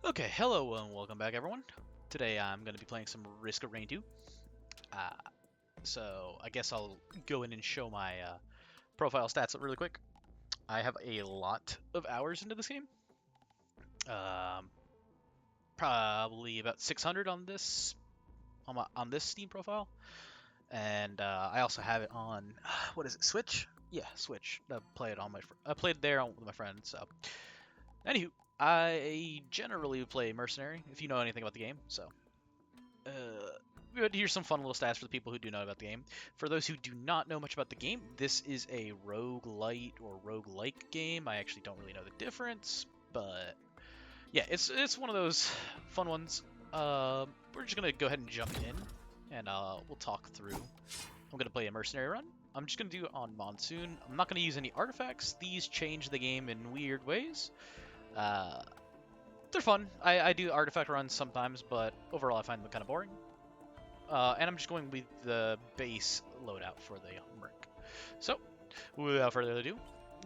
Okay, hello and welcome back, everyone. Today I'm going to be playing some Risk of Rain 2. Uh, so I guess I'll go in and show my profile stats really quick. I have a lot of hours into this game. Um, Probably about 600 on this on this Steam profile, and I also have it on what is it, Switch? Yeah, Switch. I played there with my friend. So, anywho, I generally play Mercenary. If you know anything about the game, so. Here's some fun little stats for the people who do know about the game. For those who do not know much about the game, this is a roguelite or roguelike game. I actually don't really know the difference, but yeah, it's one of those fun ones. We're just gonna go ahead and jump in, and we'll talk through. I'm gonna play a mercenary run. I'm just gonna do it on Monsoon. I'm not gonna use any artifacts. These change the game in weird ways. Uh, they're fun. I do artifact runs sometimes, but overall I find them kind of boring. And I'm just going with the base loadout for the Merc. So, without further ado,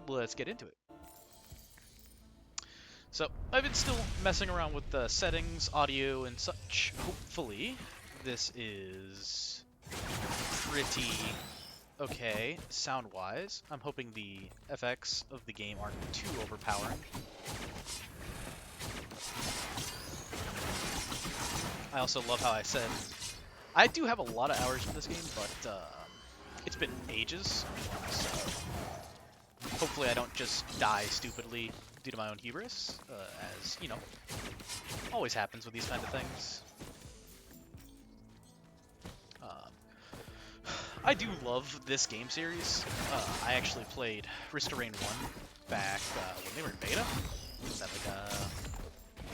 let's get into it. So, I've been still messing around with the settings, audio, and such. Hopefully, this is pretty okay sound-wise. I'm hoping the FX of the game aren't too overpowering. I also love how I said I do have a lot of hours in this game, but it's been ages, so hopefully I don't just die stupidly due to my own hubris, as, you know, always happens with these kind of things. I do love this game series. I actually played Risk of Rain 1 back when they were in beta. Was that like,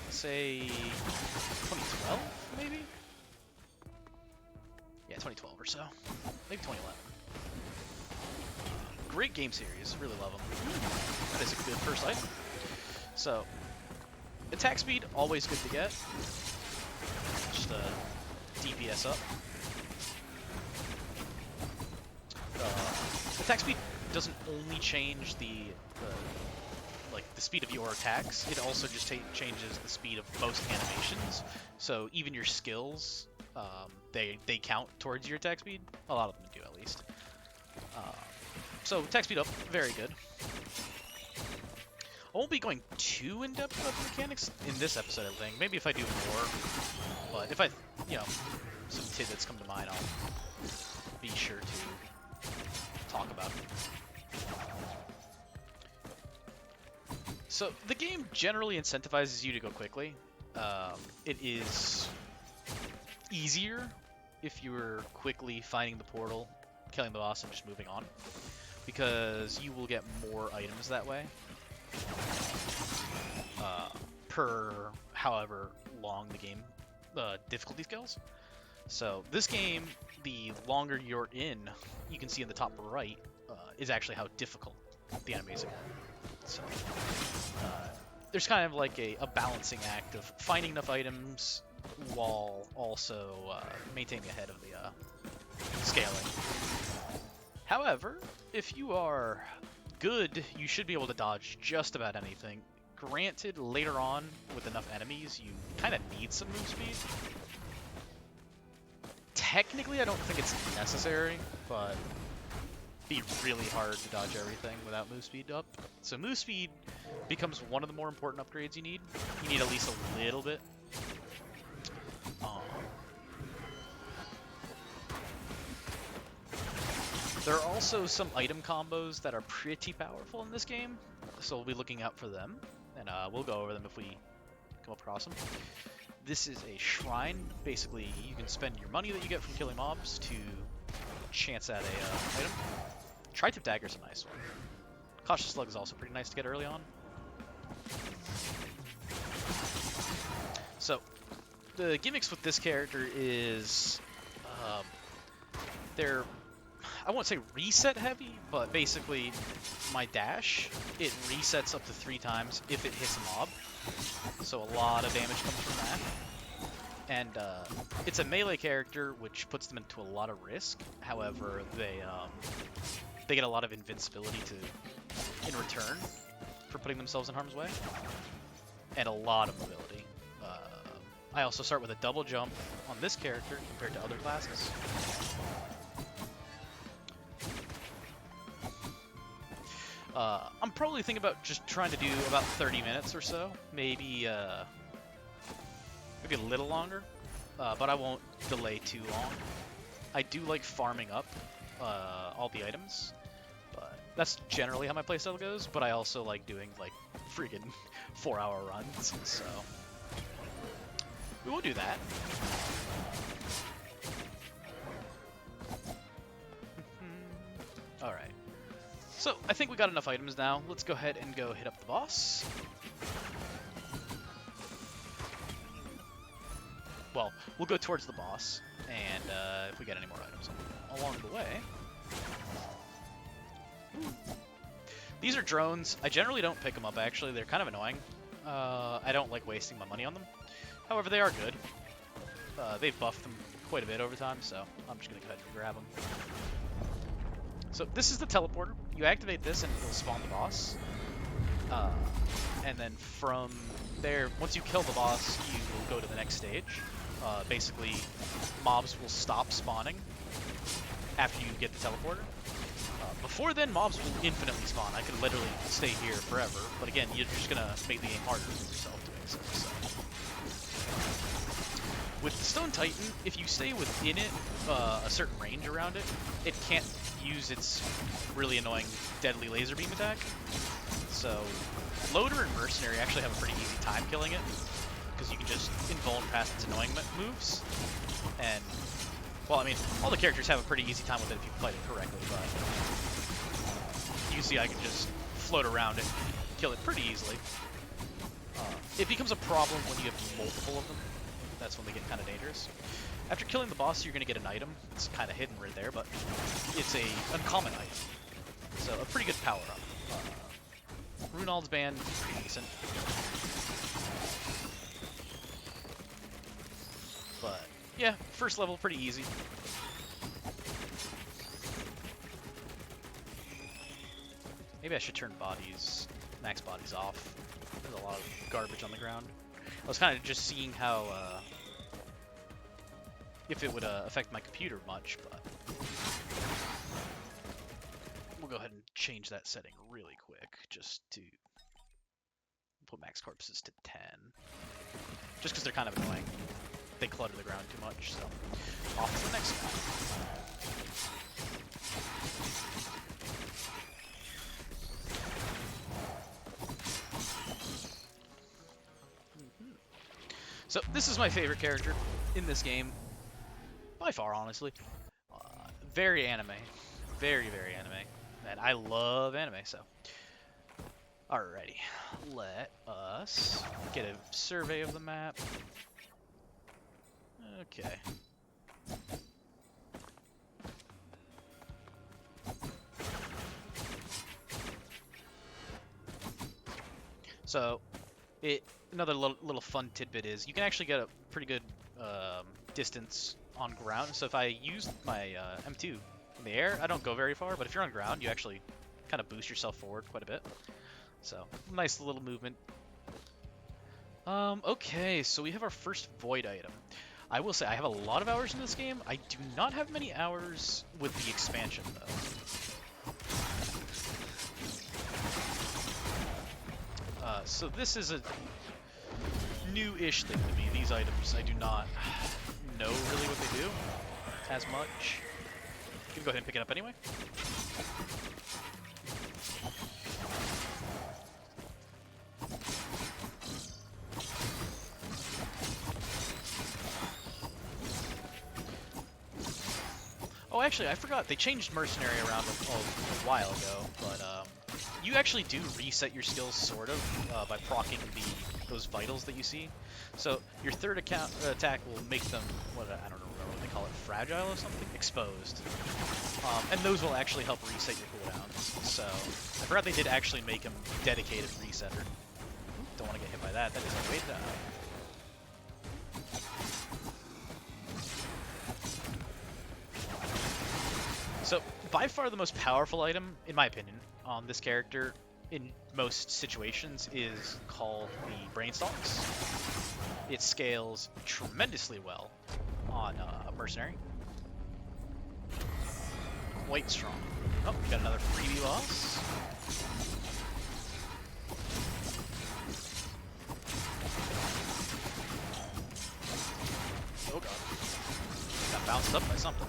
say, 2012, maybe? Yeah, 2012 or so. Maybe 2011. Great game series. Really love them. That is a good first item. So, attack speed, always good to get. Just DPS up. Attack speed doesn't only change the speed of your attacks. It also just changes the speed of most animations. So even your skills, they count towards your attack speed. A lot of them do, at least. So attack speed up, very good. I won't be going too in depth about the mechanics in this episode, I think. Maybe if I do more, but if I, some tidbits come to mind, I'll be sure to talk about it. So the game generally incentivizes you to go quickly. It is easier if you're quickly finding the portal, killing the boss, and just moving on, because you will get more items that way per however long the game difficulty scales. So this game, the longer you're in, you can see in the top right is actually how difficult the enemies are. So there's kind of like a balancing act of finding enough items while also maintaining ahead of the scaling. However, if you are good, you should be able to dodge just about anything. Granted, later on, with enough enemies, you kind of need some move speed. Technically, I don't think it's necessary, but it'd be really hard to dodge everything without move speed up. So move speed becomes one of the more important upgrades you need. You need at least a little bit. There are also some item combos that are pretty powerful in this game, so we'll be looking out for them, and we'll go over them if we come across them. This is a shrine. Basically, you can spend your money that you get from killing mobs to chance at a item. Tri-tip dagger's a nice one. Cautious slug is also pretty nice to get early on. So, the gimmicks with this character is they're, I won't say reset heavy, but basically my dash, it resets up to 3 times if it hits a mob. So a lot of damage comes from that. And it's a melee character, which puts them into a lot of risk. However, they get a lot of invincibility in return for putting themselves in harm's way, and a lot of mobility. I also start with a double jump on this character compared to other classes. I'm probably thinking about just trying to do about 30 minutes or so, maybe a little longer, but I won't delay too long. I do like farming up all the items, but that's generally how my playstyle goes, but I also like doing like freaking 4-hour runs, so we will do that. Alright. So, I think we got enough items now. Let's go ahead and go hit up the boss. Well, we'll go towards the boss, and if we get any more items along the way. These are drones. I generally don't pick them up, actually. They're kind of annoying. I don't like wasting my money on them. However, they are good. They've buffed them quite a bit over time, so I'm just going to go ahead and grab them. So this is the teleporter. You activate this and it'll spawn the boss. And then from there, once you kill the boss, you will go to the next stage. Basically, mobs will stop spawning after you get the teleporter. Before then, mobs will infinitely spawn. I could literally stay here forever. But again, you're just going to make the game harder for yourself doing so. With the Stone Titan, if you stay within it, a certain range around it, it can't use its really annoying deadly laser beam attack. So, Loader and Mercenary actually have a pretty easy time killing it, because you can just invuln past its annoying moves. And, well, I mean, all the characters have a pretty easy time with it if you fight it correctly, but you can see I can just float around it and kill it pretty easily. It becomes a problem when you have multiple of them. That's when they get kind of dangerous. After killing the boss, you're going to get an item. It's kind of hidden right there, but it's a uncommon item. So a pretty good power-up. Runald's Band, pretty decent. But, yeah, first level, pretty easy. Maybe I should turn max bodies off. There's a lot of garbage on the ground. I was kind of just seeing how, if it would affect my computer much, but we'll go ahead and change that setting really quick, just to put max corpses to 10. Just because they're kind of annoying. They clutter the ground too much, so off to the next guy. So, this is my favorite character in this game, by far, honestly. Very anime. Very, very anime. And I love anime, so. Alrighty. Let us get a survey of the map. Okay. So, another little fun tidbit is you can actually get a pretty good distance on ground. So if I use my M2 in the air, I don't go very far, but if you're on ground, you actually kind of boost yourself forward quite a bit. So, nice little movement. Okay, so we have our first void item. I will say I have a lot of hours in this game. I do not have many hours with the expansion, though. So this is a new-ish thing to me. These items, I do not know really what they do as much. You can go ahead and pick it up anyway. Oh, actually, I forgot. They changed Mercenary around a while ago, but you actually do reset your skills, sort of, by proccing those vitals that you see. So your third attack will make them, I don't remember what they call it, fragile or something? Exposed. And those will actually help reset your cooldowns. So I forgot they did actually make them dedicated resetter. Don't want to get hit by that. That is a way to die. So, by far the most powerful item, in my opinion, on this character, most situations is called the Brainstalks. It scales tremendously well on Mercenary. Quite strong. Oh, we got another freebie boss. Oh god. Got bounced up by something.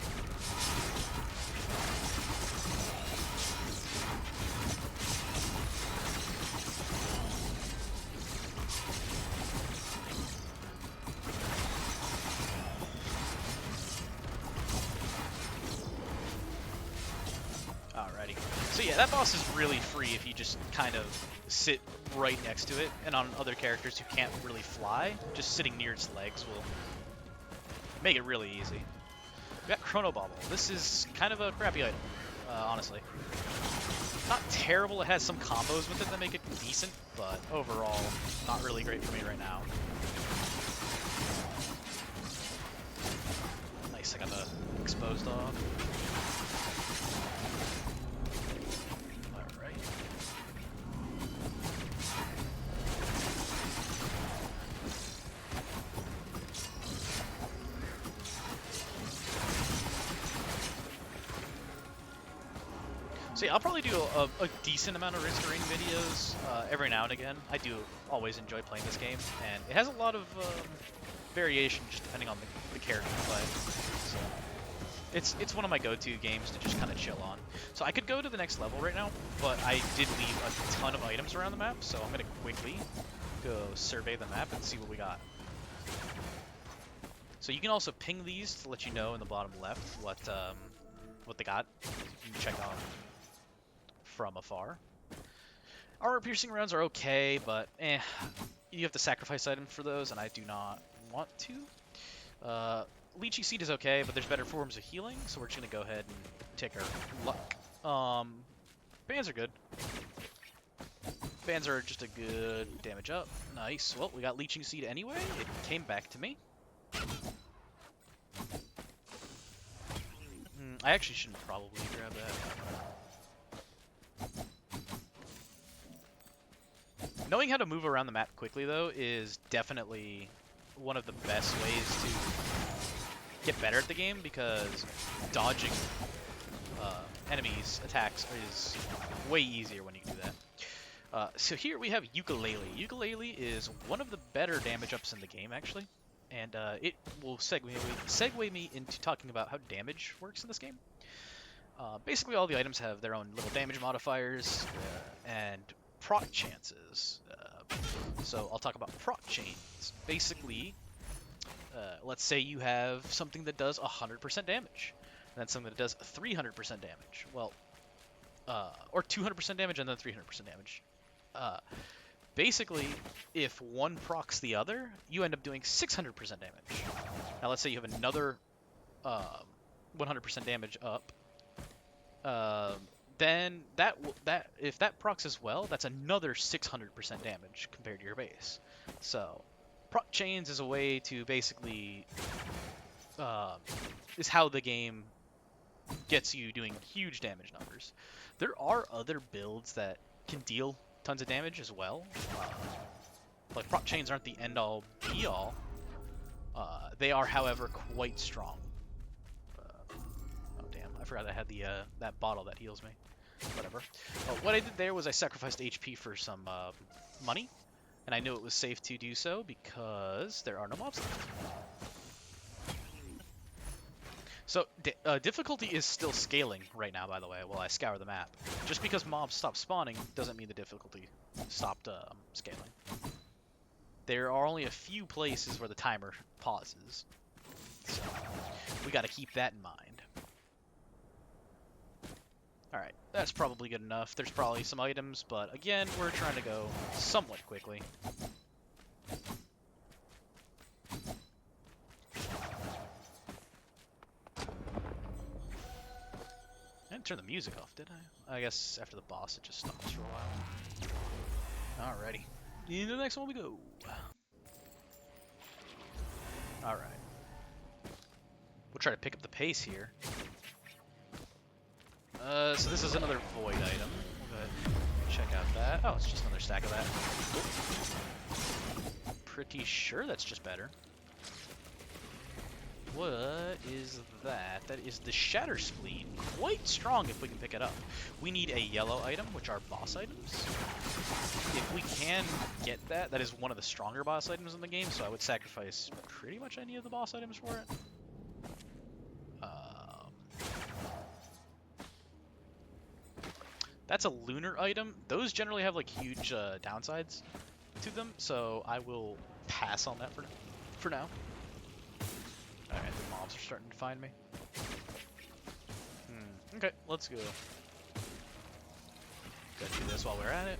Alrighty. So yeah, that boss is really free if you just kind of sit right next to it, and on other characters who can't really fly, just sitting near its legs will make it really easy. We got Chrono Bauble. This is kind of a crappy item, honestly. Not terrible, it has some combos with it that make it decent, but overall, not really great for me right now. Nice, I got the exposed off. Alright. So yeah, I'll probably do a decent amount of Risk Ring videos every now and again. I do always enjoy playing this game, and it has a lot of variation just depending on the character you play. So it's one of my go-to games to just kind of chill on. So I could go to the next level right now, but I did leave a ton of items around the map, so I'm gonna quickly go survey the map and see what we got. So you can also ping these to let you know in the bottom left what they got. You can check out from afar. Armor piercing rounds are okay, but you have to sacrifice items for those, and I do not want to. Lychee Seed is okay, but there's better forms of healing, so we're just gonna go ahead and take our luck. Bands are good. Bands are just a good damage up. Nice. Well, we got Leeching Seed anyway. It came back to me. I actually shouldn't probably grab that. Knowing how to move around the map quickly, though, is definitely one of the best ways to get better at the game, because dodging enemies' attacks is way easier when you do that. So here we have Ukulele. Ukulele is one of the better damage ups in the game, actually. And it will segue me into talking about how damage works in this game. Basically, all the items have their own little damage modifiers and proc chances. So I'll talk about proc chains. Basically, let's say you have something that does 100% damage, and then something that does 300% damage. Well, or 200% damage and then 300% damage. Basically, if one procs the other, you end up doing 600% damage. Now, let's say you have another 100% damage up. Then if that procs as well, that's another 600% damage compared to your base. So, proc chains is a way to basically is how the game gets you doing huge damage numbers. There are other builds that can deal tons of damage as well. Like, proc chains aren't the end-all, be-all. They are, however, quite strong. Oh damn! I forgot I had the that bottle that heals me. Whatever. What I did there was I sacrificed HP for some money, and I knew it was safe to do so because there are no mobs left. So, difficulty is still scaling right now, by the way, while I scour the map. Just because mobs stop spawning doesn't mean the difficulty stopped scaling. There are only a few places where the timer pauses. So, we gotta keep that in mind. Alright, that's probably good enough. There's probably some items, but again, we're trying to go somewhat quickly. I didn't turn the music off, did I? I guess after the boss it just stops for a while. Alrighty. Into the next one we go. Alright. We'll try to pick up the pace here. So this is another void item. We'll go ahead and check out that. Oh, it's just another stack of that. Pretty sure that's just better. What is that? That is the Shatter Spleen. Quite strong if we can pick it up. We need a yellow item, which are boss items. If we can get that, that is one of the stronger boss items in the game, so I would sacrifice pretty much any of the boss items for it. That's a lunar item. Those generally have like huge downsides to them, so I will pass on that for now. Alright, the mobs are starting to find me. Okay, let's go. Gotta do this while we're at it.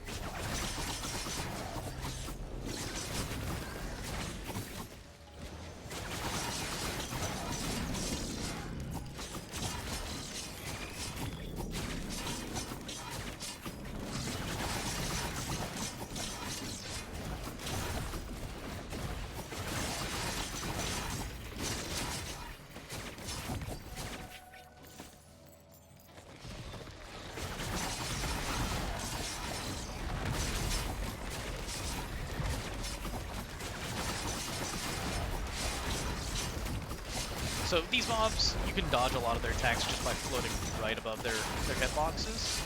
So these mobs, you can dodge a lot of their attacks just by floating right above their hitboxes.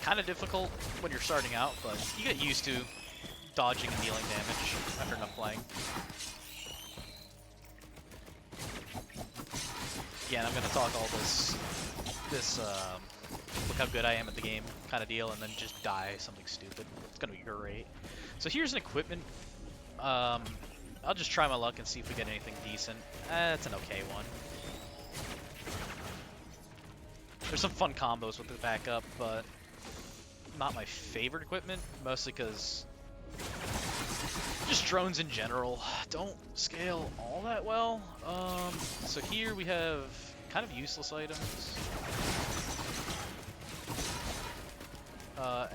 Kind of difficult when you're starting out, but you get used to dodging and dealing damage after enough playing. Again, I'm going to talk all this look how good I am at the game kind of deal, and then just die something stupid. It's going to be great. So here's an equipment. I'll just try my luck and see if we get anything decent. It's an okay one. There's some fun combos with the backup, but not my favorite equipment, mostly because just drones in general don't scale all that well. So here we have kind of useless items.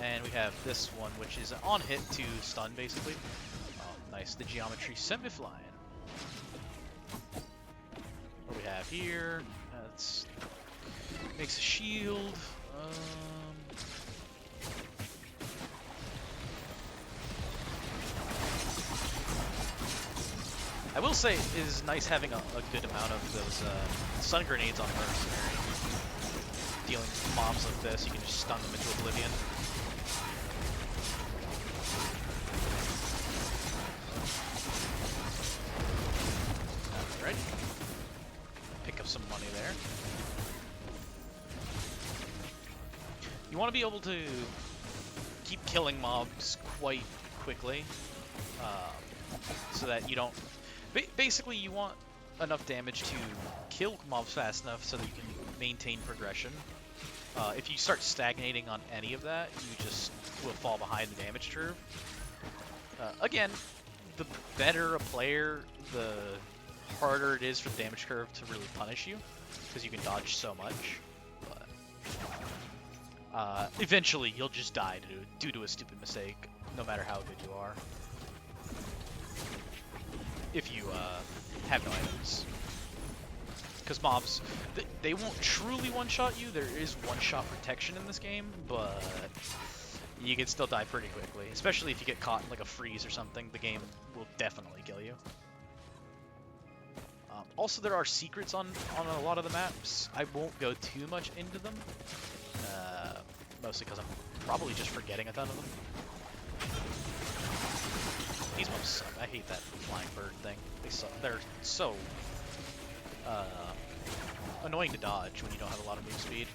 And we have this one, which is an on-hit to stun, basically. Nice, the geometry semi-flying. What do we have here? That's makes a shield. I will say it is nice having a good amount of those stun grenades on Mercenary. Dealing with mobs like this, you can just stun them into oblivion. Pick up some money there. You want to be able to keep killing mobs quite quickly, so that you don't... Basically, you want enough damage to kill mobs fast enough so that you can maintain progression. If you start stagnating on any of that, you just will fall behind the damage curve. Again, the better a player, the harder it is for the damage curve to really punish you, because you can dodge so much. But eventually, you'll just die due to a stupid mistake, no matter how good you are. If you have no items. Because mobs, they won't truly one-shot you. There is one-shot protection in this game, but you can still die pretty quickly. Especially if you get caught in like a freeze or something, the game will definitely kill you. Also, there are secrets on a lot of the maps. I won't go too much into them, mostly because I'm probably just forgetting a ton of them. These mobs suck. I hate that flying bird thing. They suck. They're so annoying to dodge when you don't have a lot of move speed.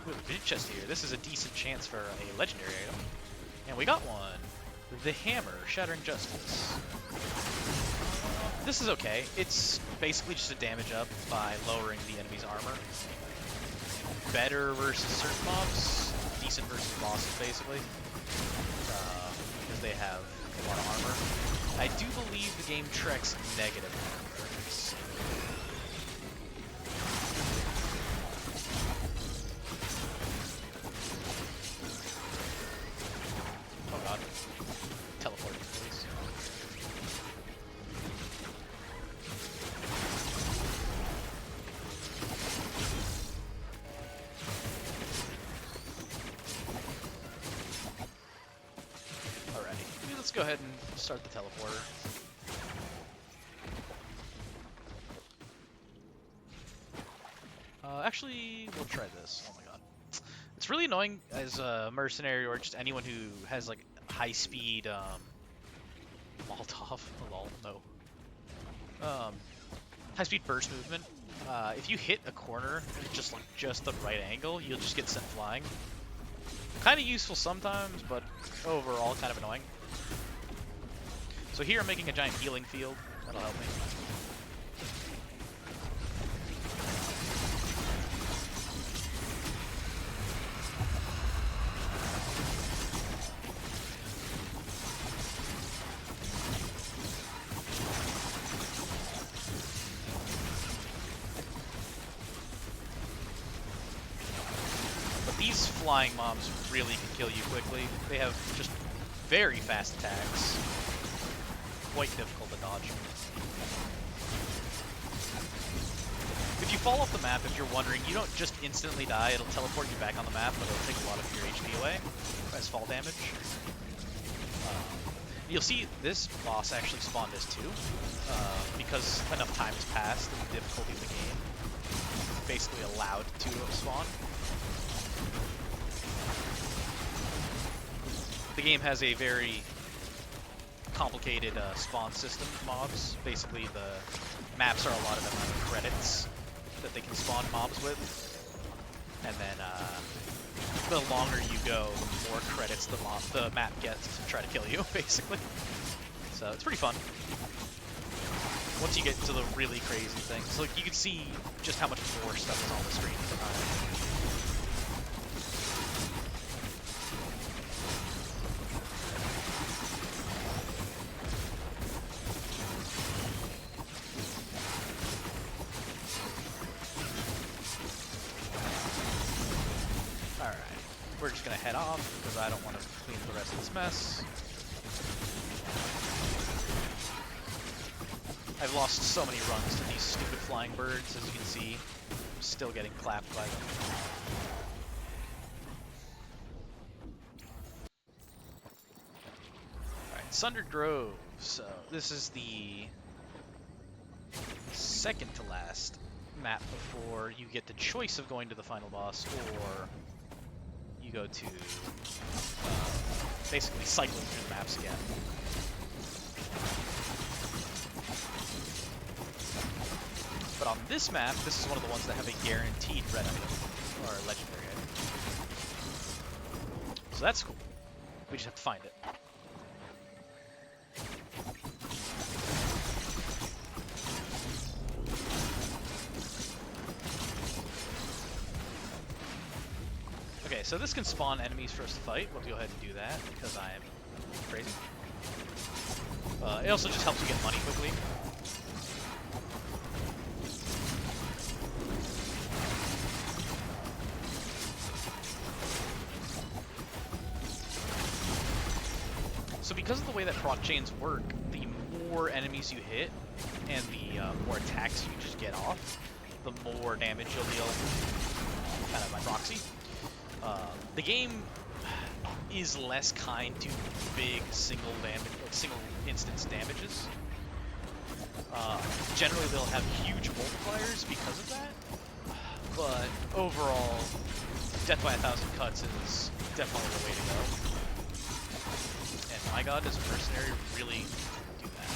Ooh, good chest here. This is a decent chance for a legendary item. And we got one. The Hammer, Shattering Justice. This is okay. It's basically just a damage up by lowering the enemy's armor. Better versus certain mobs, decent versus bosses, basically. Because they have a lot of armor. I do believe the game tracks negative armor. Oh god. Teleport, please. go ahead and start the teleporter. Actually, we'll try this. Oh my god. It's really annoying as a mercenary or just anyone who has like high-speed Molotov. Lol, no. High-speed burst movement. If you hit a corner at just the right angle, you'll just get sent flying. Kind of useful sometimes, but overall kind of annoying. So here I'm making a giant healing field. That'll help me. These flying mobs really can kill you quickly. They have just very fast attacks. Quite difficult to dodge. If you fall off the map, if you're wondering, you don't just instantly die. It'll teleport you back on the map, but it'll take a lot of your HP away as fall damage. You'll see this boss actually spawned as 2, because enough time has passed and the difficulty of the game basically allowed 2 to spawn. The game has a very complicated spawn system of mobs. Basically, the maps are a lot of them have credits that they can spawn mobs with. And then the longer you go, the more credits the map gets to try to kill you, basically. So it's pretty fun. Once you get into the really crazy things, like you can see just how much more stuff is on the screen at the time. We're just going to head off, because I don't want to clean the rest of this mess. I've lost so many runs to these stupid flying birds, as you can see. I'm still getting clapped by them. Alright, Sundered Grove. So, this is the second to last map before you get the choice of going to the final boss, or you go to basically cycling through the maps again. But on this map, this is one of the ones that have a guaranteed red item, or legendary item. So that's cool. We just have to find it. Okay, so this can spawn enemies for us to fight. We'll go ahead and do that, because I am crazy. It also just helps you get money quickly. So because of the way that proc chains work, the more enemies you hit, and the more attacks you just get off, the more damage you'll deal, kind of by proxy. The game is less kind to big single instance damages. Generally, they'll have huge multipliers because of that. But overall, death by 1,000 cuts is definitely the way to go. And my god, does a mercenary really do that?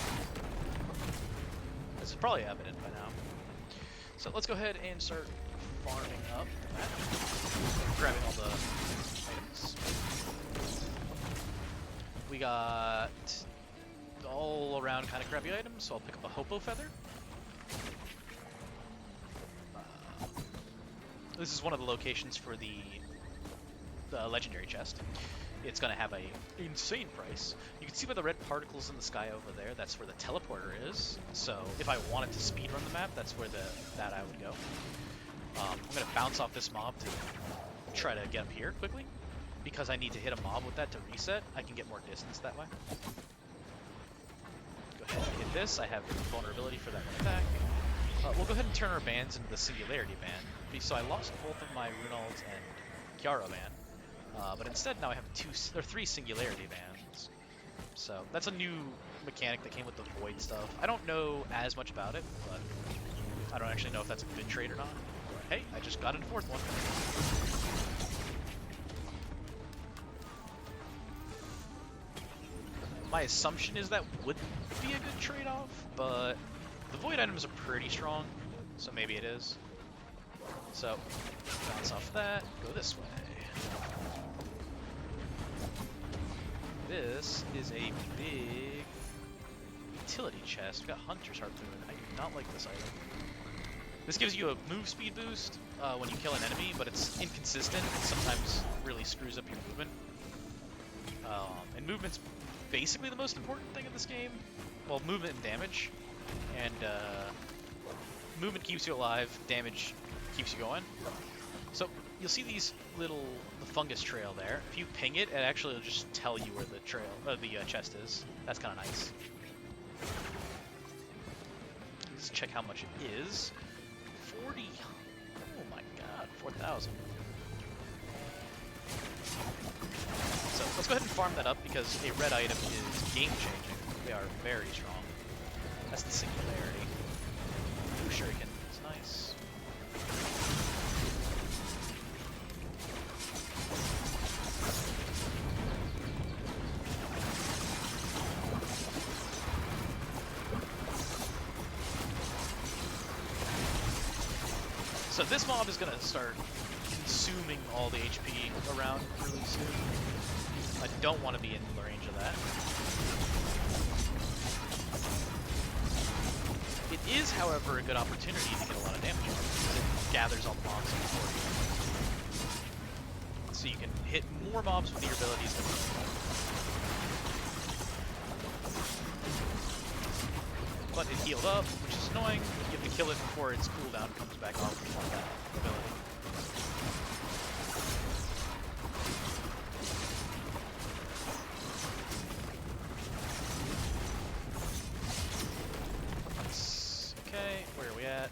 This is probably evident by now. So let's go ahead and start farming up that. Grabbing all the items. We got all around kind of crappy items, so I'll pick up a Hopo Feather. This is one of the locations for the legendary chest. It's going to have a insane price. You can see by the red particles in the sky over there, that's where the teleporter is. So if I wanted to speedrun the map, that's where that I would go. I'm going to bounce off this mob to try to get up here quickly, because I need to hit a mob with that to reset. I can get more distance that way. Go ahead and hit this. I have vulnerability for that one attack. We'll go ahead and turn our bands into the Singularity Band. So I lost both of my Runald and Kiara band, but instead now I have 3 Singularity Bands. So that's a new mechanic that came with the void stuff. I don't know as much about it, but I don't actually know if that's a good trade or not. But hey, I just got a fourth one. My assumption is that wouldn't be a good trade-off, but the void items are pretty strong, so maybe it is. So, bounce off that, go this way. This is a big utility chest. We've got Hunter's Harpoon. I do not like this item. This gives you a move speed boost when you kill an enemy, but it's inconsistent and sometimes really screws up your movement. And movement's basically the most important thing in this game. Well, movement and damage. And movement keeps you alive, damage keeps you going. So you'll see these the fungus trail there. If you ping it, it actually will just tell you where the chest is. That's kind of nice. Let's check how much it is. 40. Oh my god, 4,000. So let's go ahead and farm that up because a red item is game-changing. They are very strong. That's the singularity. Ooh, shuriken. It's nice. So this mob is gonna start consuming all the HP around really soon. I don't want to be in the range of that. It is, however, a good opportunity to get a lot of damage because it gathers all the mobs before you. So you can hit more mobs with your abilities than but it healed up, which is annoying. You have to kill it before its cooldown comes back off on that ability. Okay, where are we at?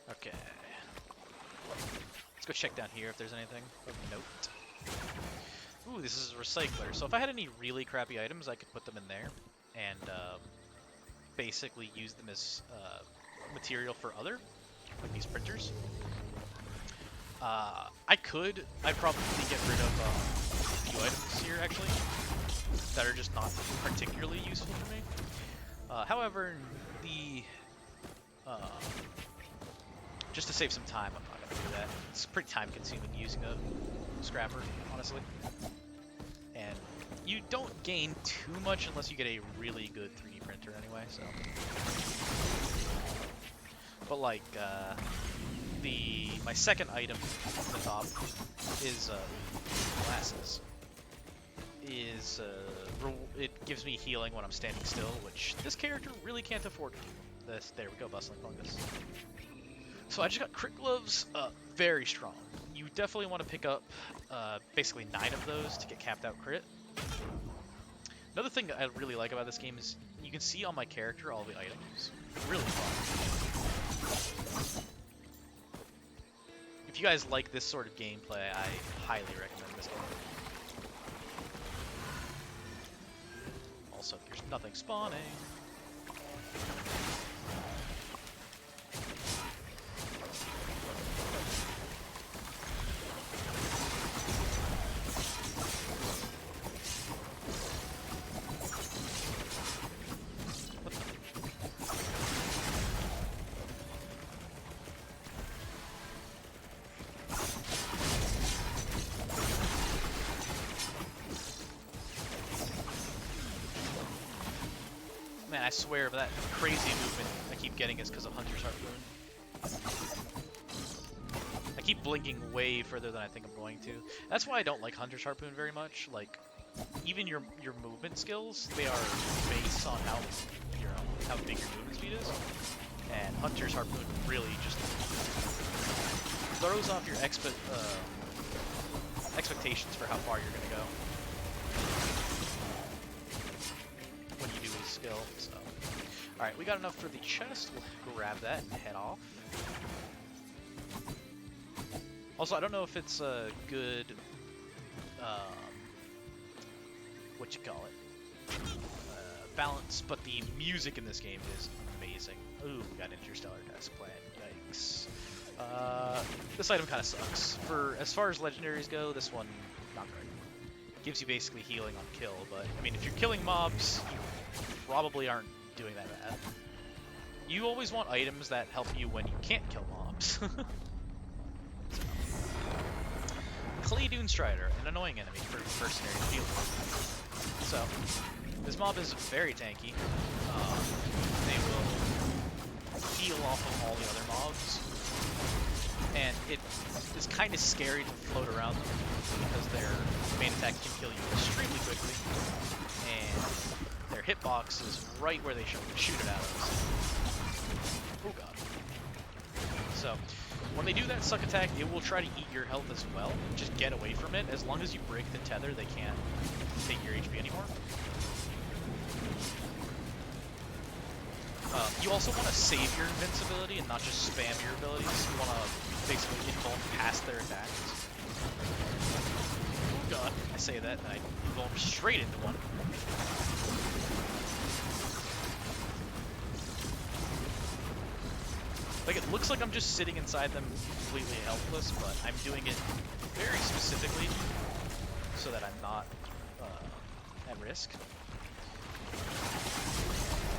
100. Okay. Let's go check down here if there's anything of note. Ooh, this is a recycler. So if I had any really crappy items, I could put them in there and basically use them as material for other, like these printers. I'd probably get rid of a few items here, actually, that are just not particularly useful for me. However, just to save some time, I'm not going to do that. It's pretty time-consuming using a scrapper, honestly. And you don't gain too much unless you get a really good 3D printer anyway, so. But like, my second item on the top is glasses. It gives me healing when I'm standing still, which this character really can't afford to do. There we go, bustling fungus. So I just got crit gloves, very strong. You definitely want to pick up basically 9 of those to get capped out crit. Another thing that I really like about this game is you can see on my character all the items. Really fun. If you guys like this sort of gameplay, I highly recommend this game. Also, there's nothing spawning. Man, I swear that crazy movement I keep getting is because of Hunter's Harpoon. I keep blinking way further than I think I'm going to. That's why I don't like Hunter's Harpoon very much. Like, even your movement skills, they are based on how big your movement speed is. And Hunter's Harpoon really just throws off your expectations for how far you're going to go when you do his skill. So, alright, we got enough for the chest. We'll grab that and head off. Also, I don't know if it's a good, what you call it, balance, but the music in this game is amazing. Ooh, we got Interstellar Test Plan. Yikes. This item kind of sucks. For as far as legendaries go, this one not great. Gives you basically healing on kill, but I mean, if you're killing mobs, you probably aren't doing that bad. You always want items that help you when you can't kill mobs. Clay Dune Strider, an annoying enemy for mercenary field. So, this mob is very tanky. They will heal off of all the other mobs, and it is kind of scary to float around them because their main attack can kill you extremely quickly, and their hitbox is right where they shoot it at us. Oh god. So, when they do that suck attack, it will try to eat your health as well. Just get away from it. As long as you break the tether, they can't take your HP anymore. You also want to save your invincibility and not just spam your abilities. You want to basically invuln past their attacks. Oh god, I say that and I invuln straight into one. Like, it looks like I'm just sitting inside them completely helpless, but I'm doing it very specifically so that I'm not at risk.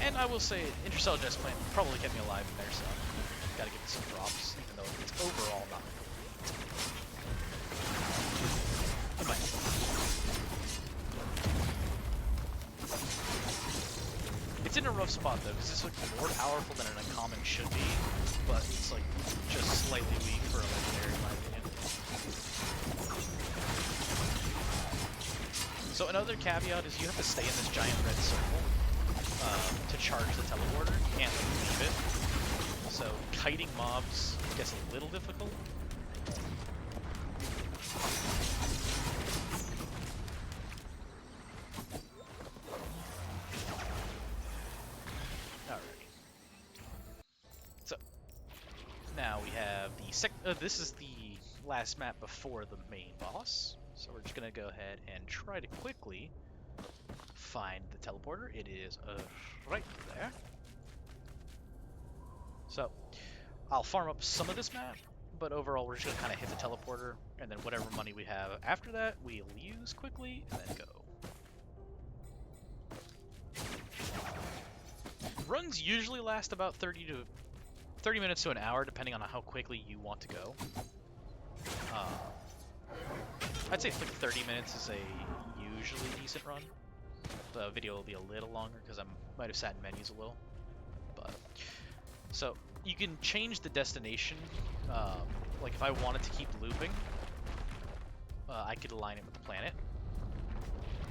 And I will say, Interstellar Test Plan probably kept me alive in there, so gotta give it some props, even though it's overall not great. It might. It's in a rough spot though, because it's like more powerful than an uncommon should be, but it's like just slightly weak for a legendary in my opinion. So another caveat is you have to stay in this giant red circle to charge the teleporter. You can't like leave it. So kiting mobs gets a little difficult. Now we have the this is the last map before the main boss, so we're just gonna go ahead and try to quickly find the teleporter. It is right there. So I'll farm up some of this map, but overall we're just gonna kind of hit the teleporter, and then whatever money we have after that we'll use quickly and then go. Runs usually last about 30 minutes to an hour, depending on how quickly you want to go. I'd say like 30 minutes is a usually decent run. The video will be a little longer because I might have sat in menus a little. But so you can change the destination. Like if I wanted to keep looping, I could align it with the planet.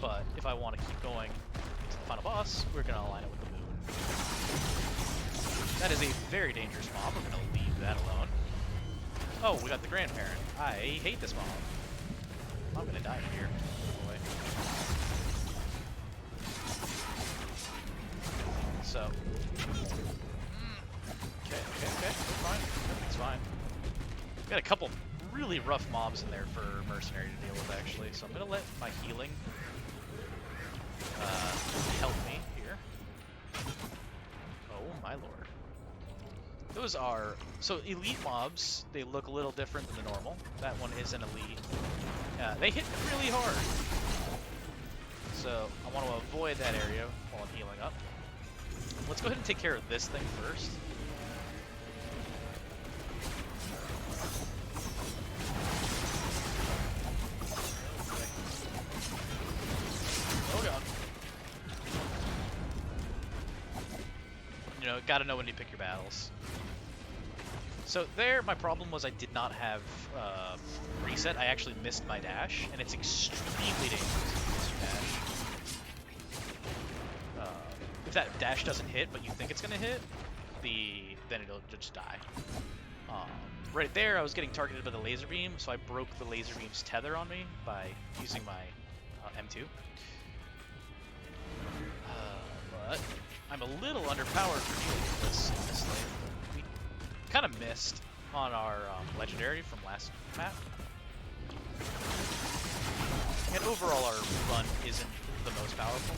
But if I want to keep going to the final boss, we're gonna align it with the moon. That is a very dangerous mob. We're going to leave that alone. Oh, we got the grandparent. I hate this mob. I'm going to die here. Boy. So. Okay. We're fine. It's fine. Got a couple really rough mobs in there for Mercenary to deal with, actually. So I'm going to let my healing help me here. Oh, my lord. Those are, so elite mobs, they look a little different than the normal. That one is an elite. They hit really hard. So I want to avoid that area while I'm healing up. Let's go ahead and take care of this thing first. Oh god. You know, gotta know when to pick your battles. So there, my problem was I did not have reset. I actually missed my dash, and it's extremely dangerous to miss your dash. If that dash doesn't hit, but you think it's going to hit, then it'll just die. Right there, I was getting targeted by the laser beam, so I broke the laser beam's tether on me by using my M2. But I'm a little underpowered for dealing with this, honestly. We kind of missed. on our legendary from last map. And overall, our run isn't the most powerful.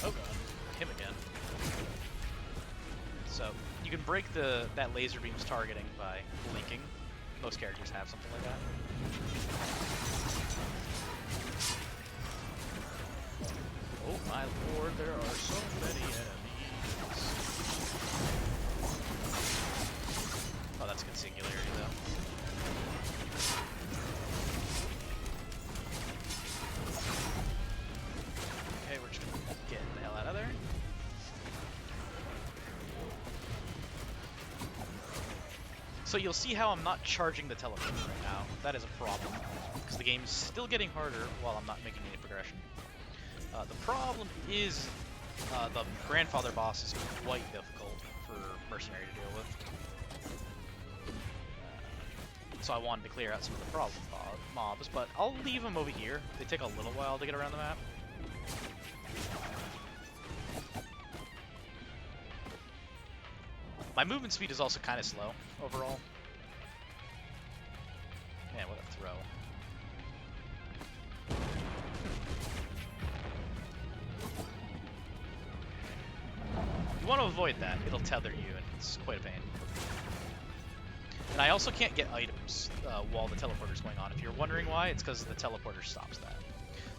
Oh god, him again. So you can break that laser beam's targeting by blinking. Most characters have something like that. Oh my lord, there are so many enemies. Oh, that's good singularity though. Okay, we're just gonna get the hell out of there. So you'll see how I'm not charging the teleporter right now. That is a problem, because the game's still getting harder while I'm not making any progression. The problem is the grandfather boss is quite difficult for Mercenary to deal with. So I wanted to clear out some of the problem mobs, but I'll leave them over here. They take a little while to get around the map. My movement speed is also kind of slow overall. Man, what a throw. You want to avoid that. It'll tether you, and it's quite a pain. And I also can't get items while the teleporter's going on. If you're wondering why, it's because the teleporter stops that.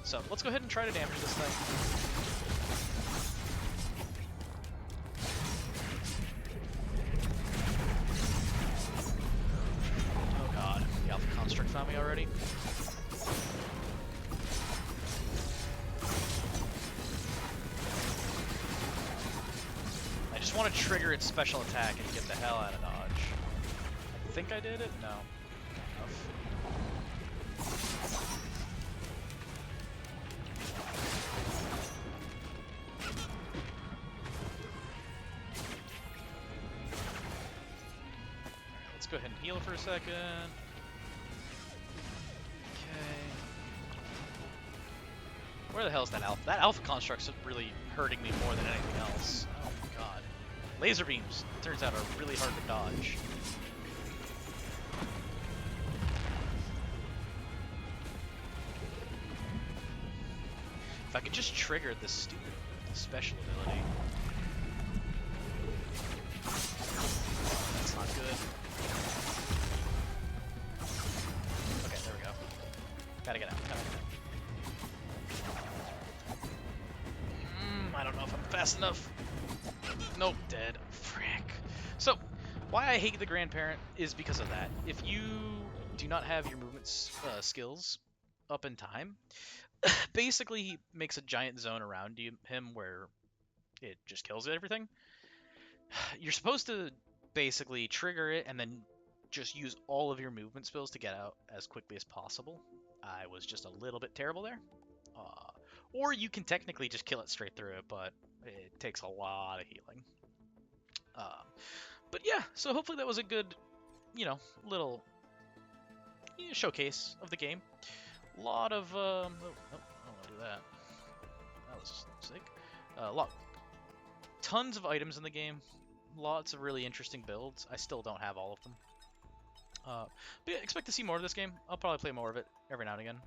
So let's go ahead and try to damage this thing. Found me already. I just want to trigger its special attack and get the hell out of dodge. I think I did it? No. Alright, let's go ahead and heal for a second. Where the hell is that alpha? That alpha construct's really hurting me more than anything else. Oh my god. Laser beams, turns out, are really hard to dodge. If I could just trigger this stupid special ability. That's not good. Okay, there we go. Gotta get out, gotta get out. I don't know if I'm fast enough. Nope, dead. Frick. So, why I hate the grandparent is because of that. If you do not have your movement skills up in time, basically he makes a giant zone around him where it just kills everything. You're supposed to basically trigger it and then just use all of your movement spells to get out as quickly as possible. I was just a little bit terrible there. Or you can technically just kill it straight through it, but it takes a lot of healing. But yeah, so hopefully that was a good, little showcase of the game. A lot of, oh, I don't want to do that. That was sick. Tons of items in the game. Lots of really interesting builds. I still don't have all of them. But yeah, expect to see more of this game. I'll probably play more of it every now and again.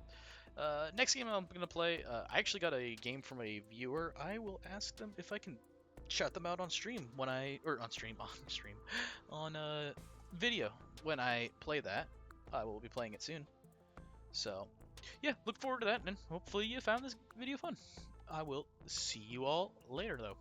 Next game I'm gonna play, I actually got a game from a viewer. I will ask them if I can shout them out on stream on video when I play that. I will be playing it soon. So, yeah, look forward to that, and hopefully you found this video fun. I will see you all later, though.